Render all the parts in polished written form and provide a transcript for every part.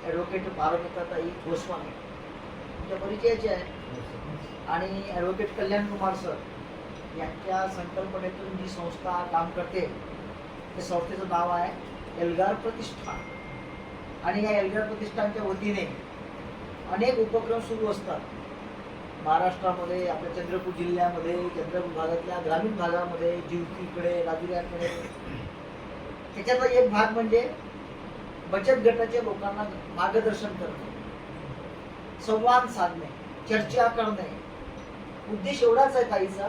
Advocate पारमिताताई Goswami तुमच्या परिचयाचे आहे आणि ॲडव्होकेट कल्याण कुमार सर यांच्या संकल्पनेतून जी संस्था काम करते त्या संस्थेचं नाव आहे एल्गार प्रतिष्ठान. आणि या एल्गार प्रतिष्ठानच्या वतीने अनेक उपक्रम सुरू असतात महाराष्ट्रामध्ये, आपल्या चंद्रपूर जिल्ह्यामध्ये, चंद्रपूर भागातल्या ग्रामीण भागामध्ये, जिवतीकडे, राजुऱ्याकडे. त्याच्यातला एक भाग म्हणजे बचत गटाच्या लोकांना मार्गदर्शन करणे, संवाद साधणे, चर्चा करणे. उद्देश एवढाच आहे ताईचा.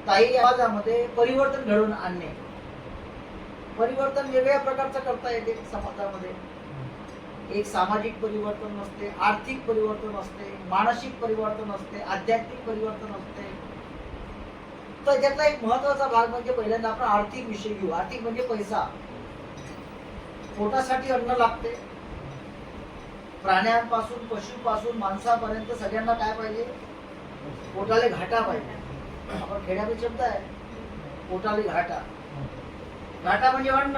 ताई समाजामध्ये परिवर्तन घडवून आणणे. परिवर्तन वेगवेगळ्या प्रकारचं करता येते समाजामध्ये. एक सामाजिक परिवर्तन असते, आर्थिक परिवर्तन असते, मानसिक परिवर्तन असते, आध्यात्मिक परिवर्तन असते. तर त्यातला एक महत्वाचा भाग म्हणजे पहिल्यांदा आपण आर्थिक विषय घेऊ. आर्थिक म्हणजे पैसा. पोटासाठी अन्न लागते. प्राण्यांपासून पशुपासून माणसापर्यंत सगळ्यांना काय पाहिजे? पोटाले घाटा पाहिजे. आपण खेड्यामध्ये शब्द आहे पोटाले घाटा. घाटा म्हणजे अन्न.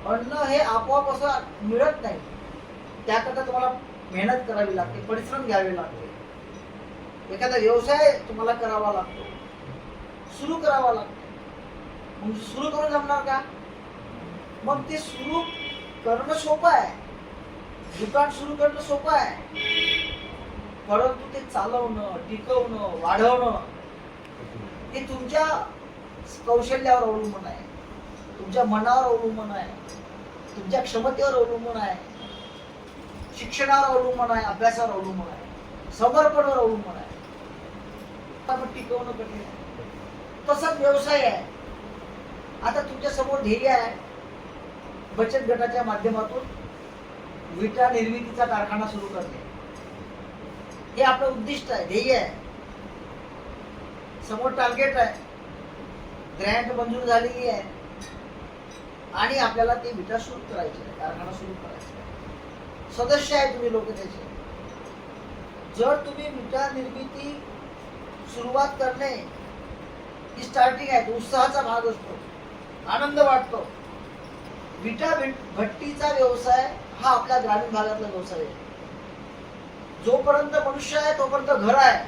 अन्न हे आपोआप असं मिळत नाही. त्याकरता तुम्हाला मेहनत करावी लागते, परिश्रम घ्यावे लागते. एखादा व्यवसाय तुम्हाला करावा लागतो, सुरू करावा लागतो. मग सुरू करून जमणार का? मग ते सुरू करणं सोपं आहे. दुकान सुरू करणं सोपं आहे, परंतु ते चालवणं, टिकवणं, वाढवणं हे तुमच्या कौशल्यावर अवलंबून आहे, तुमच्या मनावर अवलंबून आहे, तुमच्या क्षमतेवर अवलंबून आहे, शिक्षणावर अवलंबून आहे, अभ्यासावर अवलंबून आहे, समर्पणावर अवलंबून आहे. आपण टिकवणं कठीण आहे. तसंच व्यवसाय आहे. आता तुमच्या समोर ध्येय आहे बचत गटाच्या माध्यमातून विटा निर्मितीचा कारखाना सुरू करणे. हे आपलं उद्दिष्ट आहे, ध्येय आहे. समोर टार्गेट आहे, ग्रँट मंजूर झालेली आहे आणि आपल्याला ते विटा सुरू करायचे आहे, कारखाना सुरू करायचा आहे. सदस्य आहे तुम्ही लोक त्याचे. जर तुम्ही विटा निर्मिती सुरुवात करणे ही स्टार्टिंग आहे, तो उत्साहाचा भाग असतो, आनंद वाटतो. विटा भट्टीचा व्यवसाय हा आपल्या ग्रामीण भागातला व्यवसाय आहे. जोपर्यंत मनुष्य आहे तोपर्यंत घर आहे,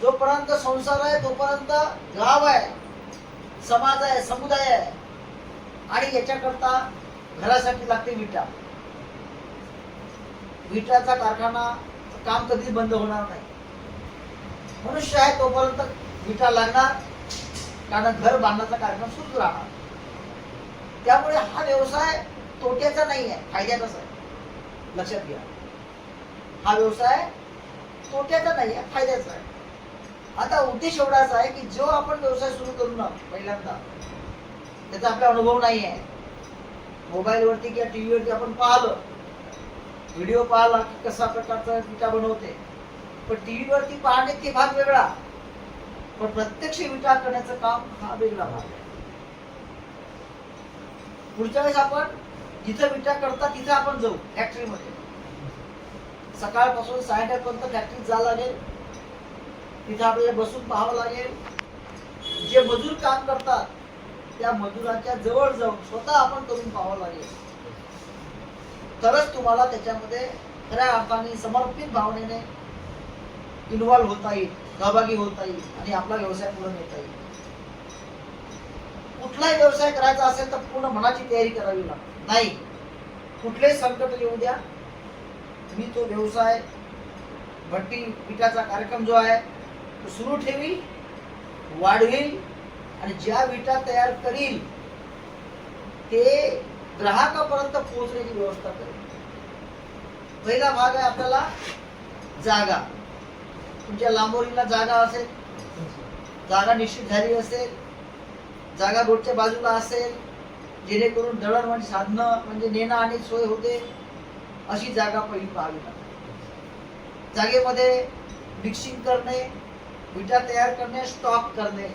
जोपर्यंत संसार आहे तोपर्यंत गाव आहे, समाज आहे, समुदाय आहे. आणि याच्याकरता घरासाठी लागते विटा. विटाचा कारखाना काम कधीच बंद होणार नाही. मनुष्य आहे तोपर्यंत विटा लागणार, कारण घर बांधण्याचा कार्यक्रम सुरूच राहणार. त्यामुळे हा व्यवसाय तोट्याचा नाही आहे, फायद्याचाच आहे. लक्षात घ्या, हा व्यवसाय तोट्याचा नाही आहे, फायद्याचा आहे. आता उद्देश एवढाच आहे की जो आपण व्यवसाय सुरू करू ना पहिल्यांदा, त्याचा आपला अनुभव नाही आहे. मोबाईलवरती किंवा टीव्हीवरती आपण पाहिलं, व्हिडिओ पाहिला की कसा प्रकारचा विटा बनवते, पण टीव्हीवरती पाहणे ते भाग वेगळा, पण प्रत्यक्ष विटा करण्याचं काम हा वेगळा भाग आहे. पुढच्या वेळेस आपण जिथं विटा करतात तिथं आपण जाऊ, फॅक्टरीमध्ये. सकाळपासून सायंकाळपर्यंत फॅक्टरीत जावं लागेल, तिथं आपल्याला बसून पाहावं लागेल. जे मजूर काम करतात त्या मजुरांच्या जवळ जाऊन स्वतः आपण करून पाहावं लागेल. तरच तुम्हाला त्याच्यामध्ये खऱ्या अर्थाने समर्पित भावनेने इन्व्हॉल्व होता येईल, सहभागी होता येईल आणि आपला व्यवसाय पुढे नेता येईल. कुठलाही व्यवसाय करायचा असेल तर पूर्ण मनाची तयारी करावी लागते. नाही, कुठलेही संकट येऊ द्या, मी तो व्यवसाय भट्टी विटाचा कार्यक्रम जो आहे तो सुरू ठेवी, वाढवेल आणि ज्या विटा तयार करील ते ग्राहकापर्यंत पोहोचण्याची व्यवस्था करेल. पहिला भाग आहे आपल्याला जागा. तुमच्या लांबोरीला जागा असेल, जागा निश्चित झाली असेल, जागा रोडच्या बाजूला असेल, जेणेकरून दळणवळण साधनं म्हणजे नेणं आणि सोय होते, अशी जागा पहिली पाहावी लागते. जागेमध्ये मिक्सिंग करणे, विटा तयार करणे, स्टॉक करणे,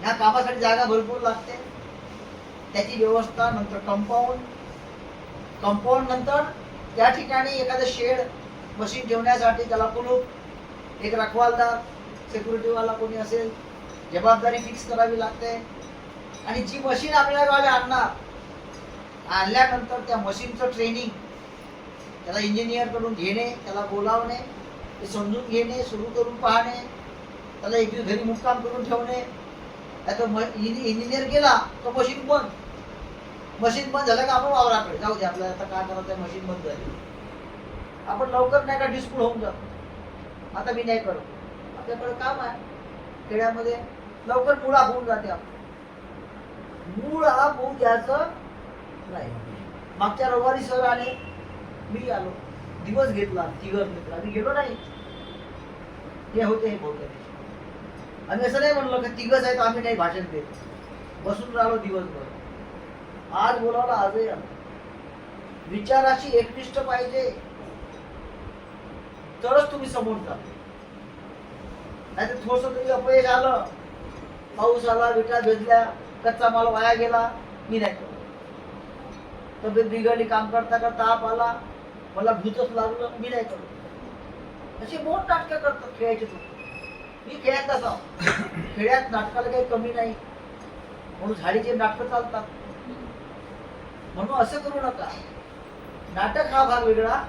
ह्या कामासाठी जागा भरपूर लागते. त्याची व्यवस्था, नंतर कंपाऊंड नंतर त्या ठिकाणी एखादं शेड मशीन ठेवण्यासाठी त्याला कुलूप, एक रखवालदार, सिक्युरिटीवाला कोणी असेल, जबाबदारी फिक्स करावी लागते. आणि जी मशीन आपल्या गावी आणणार आणल्यानंतर त्या मशीनचं ट्रेनिंग, त्याला इंजिनियर कडून घेणे, त्याला बोलावणे, ते समजून घेणे, सुरू करून पाहणे, त्याला एक दिवस घरी मुक्काम करून ठेवणे. इंजिनियर गेला तर मशीन बंद. मशीन बंद झालं का आपण वावराकडे जाऊ दे, आपल्याला आता काय करायचं, मशीन बंद झाली. आपण लवकर नाही का डिस्प्यूट होऊन जातो, आता मी नाही करत, आपल्याकडे काम आहे. खेड्यामध्ये लवकर मुळा होऊन जाते. आपण मूळ होऊन द्यायचं नाही. मागच्या रविवारी सर आले, मी आलो, दिवस घेतला, तिघर घेतला, मी गेलो नाही. हे होते हे बहुतेक. आम्ही असं नाही म्हणलं की तिघच आहे तर आम्ही नाही भाषण देत, बसून राहिलो दिवसभर. आज बोलावलं, आजही आलो. विचाराशी एकनिष्ठ पाहिजे, तरच तुम्ही समोर जा. नाही तर थोडस तरी अपयश आलं, पाऊस आला, विटा भेजल्या, कच्चा माल वाया गेला, मी नाही करत. तब्येत बिघडली, काम करता करता ताप आला, मला भूतच लागलं, मी नाही करत. असे मोठ नाटकं करतात खेळायचे. मी खेळात तसा, खेळात नाटकाला काही कमी नाही, म्हणून झाडीचे नाटकं चालतात. म्हणून असं करू नका. नाटक हा भाग वेगळा,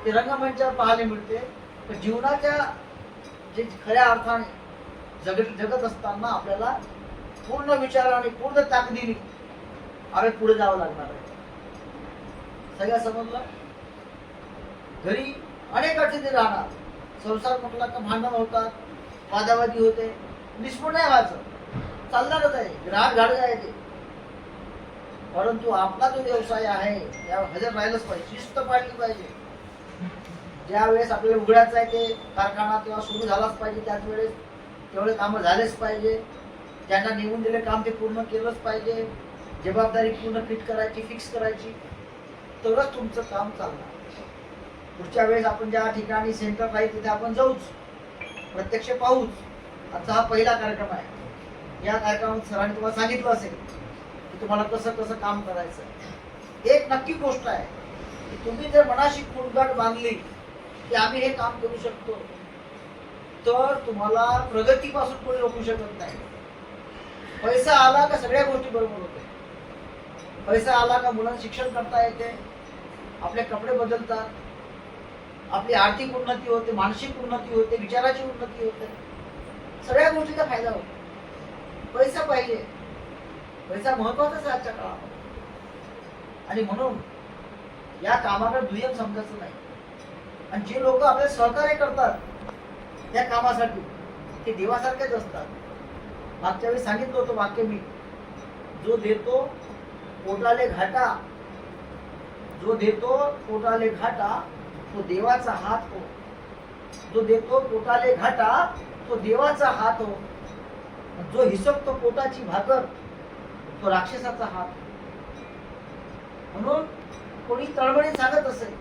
ते रंगमंचावर पाहायला मिळते. पण जीवनाच्या जे खऱ्या अर्थाने जगत असताना आपल्याला पूर्ण विचाराने, पूर्ण ताकदीने आपल्याला पुढे जावं लागणार आहे. सगळ्या समजलं. घरी अनेक अडचणी राहणार. संसार म्हटला का भांडण होतात, वादावादी होते, निष्फळ नाही व्हायचं, चालणारच आहे, ग्राहक घाड जायचे. परंतु आपला जो व्यवसाय आहे त्या हजर राहिलंच पाहिजे, शिस्त पाळली पाहिजे. ज्या वेळेस आपल्याला उघडायचं आहे ते कारखाना तेव्हा सुरू झालाच पाहिजे, त्याच वेळेस तेवढे कामं झालेच पाहिजे. ज्यांना निवडून दिले काम ते पूर्ण केलंच पाहिजे. जबाबदारी पूर्ण फिक्स करायची, तरच तुमचं काम चालणार. पुढच्या वेळेस आपण ज्या ठिकाणी सेंटर राहील तिथे आपण जाऊच, प्रत्यक्ष पाहूच. आजचा हा पहिला कार्यक्रम आहे. या कार्यक्रमात सरांनी तुम्हाला सांगितलं असेल की तुम्हाला कसं कसं काम करायचं. एक नक्की गोष्ट आहे की तुम्ही जर मनाशी कुणगाठ बांधली की आम्ही हे काम करू शकतो, तर तुम्हाला प्रगतीपासून कोणी रोखू शकत नाही. पैसा आला का सगळ्या गोष्टी बरोबर होते. पैसा आला का मुलांना शिक्षण करता येते, आपले कपडे बदलतात, आपली आर्थिक उन्नती होते, मानसिक उन्नती होते, विचाराची उन्नती होते, सगळ्या गोष्टीचा फायदा होतो. पैसा पाहिजे, पैसा महत्वाचाच आहे आजच्या काळामध्ये. आणि म्हणून या कामाकडे दुय्यम समजायचं नाही. आणि जे लोक आपल्याला सहकार्य करतात त्या कामासाठी ते देवासारखेच असतात. मागच्या वेळी सांगितलं होतं वाक्य मी, जो देतो पोटाले घाटा, जो देतो पोटाले घाटा तो देवाचा हात हो. जो देतो पोटाले घाटा तो देवाचा हात हो. जो हिसकतो पोटाची भाकर तो राक्षसाचा हात. म्हणून कोणी तळमळीत सांगत असेल,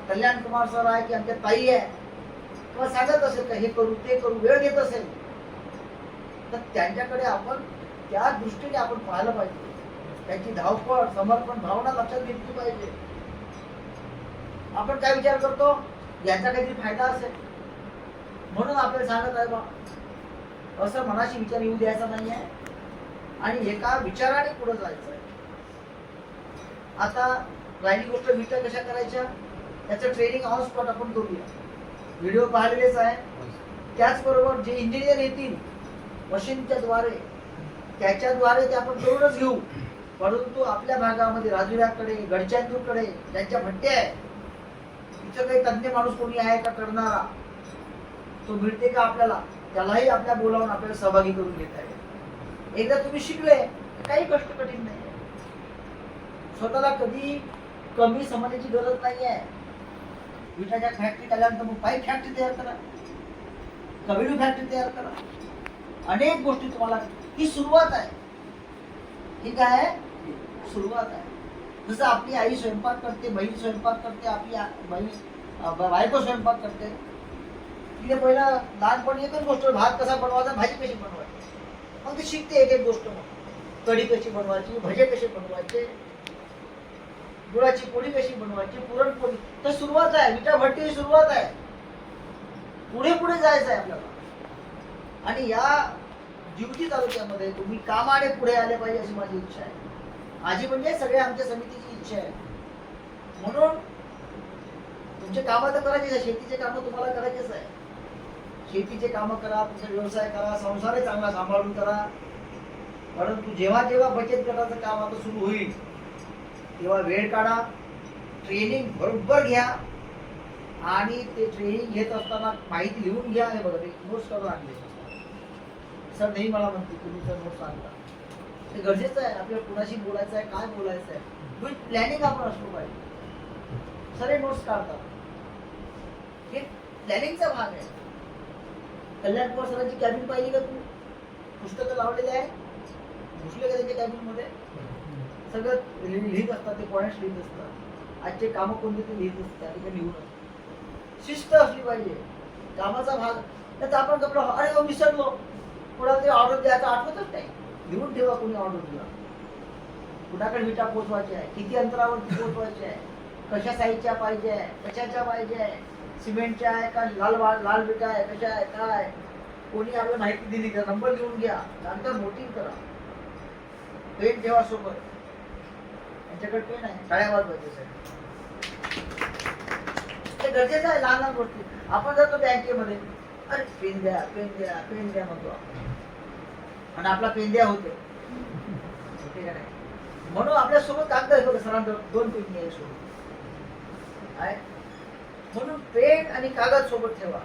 कल्याण कुमार सर आहे की आमच्या ताई आहे, किंवा सांगत असेल का हे करू ते करू, वेळ घेत असेल, तर त्यांच्याकडे आपण त्या दृष्टीने आपण पाहायला पाहिजे. त्यांची धावपळ, समर्पण भावना लक्षात घेतली पाहिजे. आपण काय विचार करतो, याचा काहीतरी फायदा असेल म्हणून आपल्याला सांगत आहे बा, असं मनाशी विचार येऊ द्यायचा नाही आहे. आणि एका विचाराने पुढे जायचं आहे. आता राहिली गोष्ट विटा कशा करायच्या, त्याचं ट्रेनिंग ऑन स्पॉट आपण करूया. व्हिडिओ पाहिलेलेच आहे. त्याचबरोबर जे इंजिनियर येतील मशीनच्या द्वारे, त्याच्याद्वारे ते आपण करूनच घेऊ. परंतु आपल्या भागामध्ये राजुऱ्याकडे, गडचंदूरकडे ज्यांच्या भट्ट्या आहे, तिथं काही तज्ञ माणूस कोणी आहे का करणारा, तो मिळते का आपल्याला, त्यालाही आपल्या बोलावून आपल्याला सहभागी करून घेता येईल. एकदा तुम्ही शिकले, काही कष्ट कठीण नाही. स्वतःला कधी कमी समजण्याची गरज नाही आहे. विटाच्या फॅक्टरी आल्यानंतर मग पाईप फॅक्टरी तयार करा, कवेलू फॅक्टरी तयार करा. अनेक गोष्टी तुम्हाला, ही सुरुवात आहे. ही काय आहे, सुरुवात आहे. जसं आपली आई स्वयंपाक करते, बहीण स्वयंपाक करते, आपली बायको स्वयंपाक करते. तिने पहिला लहानपणी एकच गोष्ट, भात कसा बनवायचा, भाजी कशी बनवायची, मग ती शिकते एक एक गोष्ट. मग कढी कशी बनवायची, भजे कसे बनवायचे, गुळाची पोळी कशी बनवायची, पुरणपोळी. तर सुरुवात आहे, विटा भट्टी सुरुवात आहे. पुढे पुढे जायचं आहे आपल्याला. आणि या जिवती तालुक्यामध्ये तुम्ही कामाने पुढे आले पाहिजे अशी माझी इच्छा आहे. माझी म्हणजे सगळ्या आमच्या समितीची इच्छा आहे. म्हणून तुमचे कामं तर करायचीच आहे, शेतीचे कामं तुम्हाला करायचेच आहे. शेतीचे कामं करा, तुमचा व्यवसाय करा, संसारही चांगला सांभाळून करा. परंतु जेव्हा जेव्हा बचत गटाचं काम आता सुरू होईल तेव्हा वेळ काढा, ट्रेनिंग बरोबर घ्या आणि ते ट्रेनिंग घेत असताना माहिती लिहून घ्या. हे बघा, नोट्स करून आणले. सर नाही मला म्हणते तुम्ही सर नोट्स आणता, ते गरजेचं आहे. आपल्याला कुणाशी बोलायचं आहे, काय बोलायचं आहे, विथ प्लॅनिंग आपण असलो पाहिजे. सर हे नोट्स काढतात, हे प्लॅनिंगचा भाग आहे. कल्याण कुमार सरांची कॅबिन पाहिली का तू? पुस्तकं लावलेले आहे, घुसले का त्यांच्या कॅबिन मध्ये? सगळं लिहित असतात, ते पॉइंट्स लिहित असतात. आजचे कामं कोणते ते लिहित असतात, त्या ठिकाणी लिहून असतात. शिस्त असली पाहिजे, कामाचा भाग. त्याचा आपण कपडा अरे विसरलो, कोणाला ते ऑर्डर द्यायचा आठवतच नाही. लिहून ठेवा कोणी ऑर्डर दिला, कुणाकडे विटा पोचवायची आहे, किती अंतरावरती पोचवायची आहे, कशा साईजच्या पाहिजे आहे, कशाच्या पाहिजे आहे, सिमेंटच्या आहे का लाल विटा आहे, कशा आहे काय, कोणी आपल्याला माहिती दिली का, नंबर लिहून घ्या, नंतर नोटिंग करा. पेन ठेवा सोबत, त्यांच्याकडे पेन आहे, टाळ्या वाजवायचे ते गरजेचं आहे. लहान लहान गोष्टी आपण जातो बँकेमध्ये, अरे पेन द्या पेन द्या पेन द्या म्हणतो आणि आपला पेन द्या होते. म्हणून आपल्या सोबत कागद आहे बघा, सरांना 2 पेन घ्यायचे सोबत आहे. म्हणून पेन आणि कागद सोबत ठेवा.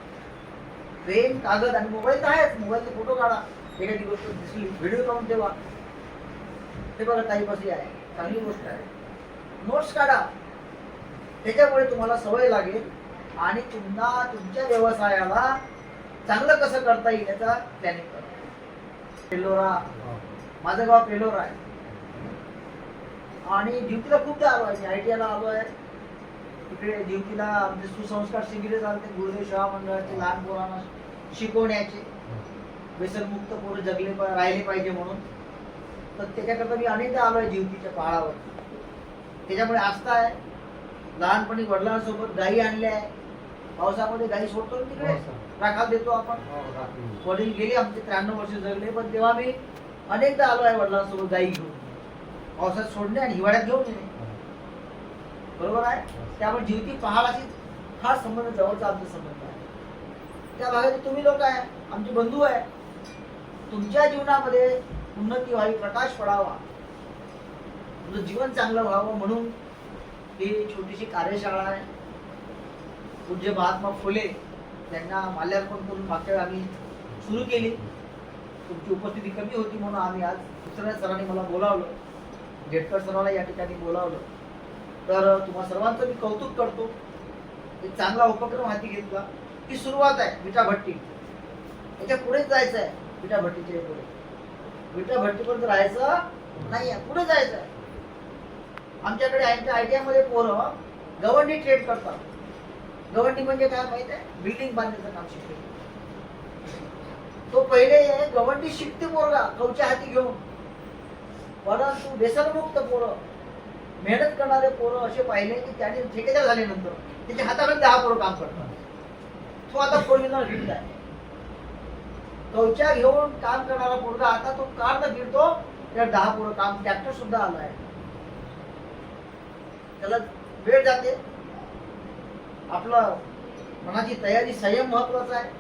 पेन कागद आणि मोबाईल तर आहेच, मोबाईलचे फोटो काढा, एखादी गोष्ट दिसली व्हिडिओ काढून ठेवा. ते बघा टाईपही आहे, चांगली गोष्ट आहे. नोट्स काढा, त्याच्यामुळे तुम्हाला सवय लागेल आणि पुन्हा तुमच्या व्यवसायाला चांगलं कसं करता येईल याचा प्लॅनिंग करा. पेलोरा, माझं गाव पेलोरा आहे आणि ड्युटीला खूपदा आलो आहे. ITI आलो आहे. तिकडे ड्युटीला आमचे सुसंस्कार शिबिरे चालते, गुरुदेव सेवा मंडळाचे लहान पोरांना शिकवण्याचे, व्यसनमुक्त पोरं जगले राहिले पाहिजे म्हणून. तर त्याच्याकरता मी अनेकदा आलो आहे ड्युटीच्या पहाडावर. त्याच्यामुळे आस्था आहे. लहानपणी वडिलांसोबत गायी आणल्या आहे. पावसामध्ये गायी सोडतो तिकडे राखाल देतो आपण. वडील गेले आमचे 93 वर्ष जगले, पण तेव्हा मी अनेकदा आलो आहे वडिलांसोबत गायी घेऊन. पावसात सोडणे आणि हिवाळ्यात घेऊन येणे, बरोबर आहे. त्यामुळे ड्युटी पहाडाशी हा संबंध, जवळचा आमचा संबंध आहे. त्या भागात तुम्ही लोक आहे, आमचे बंधू आहे. तुमच्या जीवनामध्ये उन्नती व्हावी, प्रकाश पडावा, तुझं जीवन चांगलं व्हावं म्हणून ही छोटीशी कार्यशाळा आहे. पूज्य महात्मा फुले त्यांना माल्यार्पण करून मागच्या वेळी आम्ही सुरू केली. तुमची उपस्थिती कमी होती म्हणून आम्ही आज दुसऱ्या सरांनी मला बोलावलं, गेटकर सरांना या ठिकाणी बोलावलं. तर तुम्हा सर्वांचं मी कौतुक करतो. एक चांगला उपक्रम हाती घेतला. ही सुरुवात आहे. विटा भट्टी याच्या पुढेच जायचं आहे. विटा भट्टीच्या पुढे, विटा भट्टीपर्यंत राहायचं नाही आहे, पुढे जायचं आहे. आमच्याकडे ITI मध्ये पोरं गवंडी ट्रेड करतात. गवंडी म्हणजे काय माहित आहे? बिल्डिंग बांधण्याचं काम शिकते. तो पहिले गवंडी शिकते पोरगा कवच्या हाती घेऊन. परंतु व्यसनमुक्त पोरं, मेहनत करणारे पोरं असे पाहिले की त्याने ठेकेदार झाल्यानंतर त्याच्या हातामध्ये 10 पोरं काम करतात. तो आता 4 व्हीलर फिरत आहे. कवच्या घेऊन काम करणारा पोरगा आता तो कार न फिरतो, त्या 10 पोरं काम. ट्रॅक्टर सुद्धा आला आहे. त्याला वेळ जाते. आपलं मनाची तयारी, संयम महत्वाचा आहे.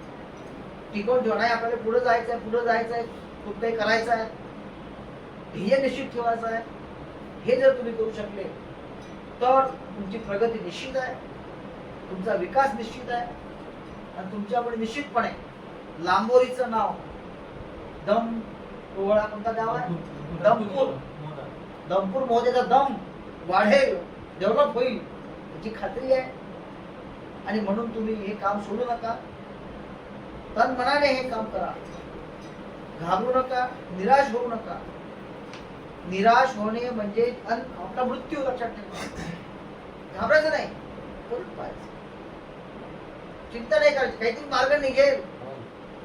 टिकवून ठेवणं आहे. आपल्याला पुढे जायचं आहे, पुढे जायचं आहे, खूप काही करायचं आहे, ध्येय निश्चित ठेवायचं आहे. हे जर तुम्ही करू शकले तर तुमची प्रगती निश्चित आहे, तुमचा विकास निश्चित आहे. आणि तुमच्याकडे निश्चितपणे लांबोरीचं नाव, दम कोवळा कोणता गाव आहे? दमपूर. दमपूर महोदयाचा दम वाढेल, डेव्हलप होईल याची खात्री आहे. आणि म्हणून तुम्ही हे काम सोडू नका. तन मनाने हे काम करा. घाबरू नका, निराश होऊ नका. निराश होणे म्हणजे आपला मृत्यू लक्षात ठेवा. घाबरायचं नाही, करून पाहायचं. चिंता नाही करायची, काहीतरी मार्ग निघेल.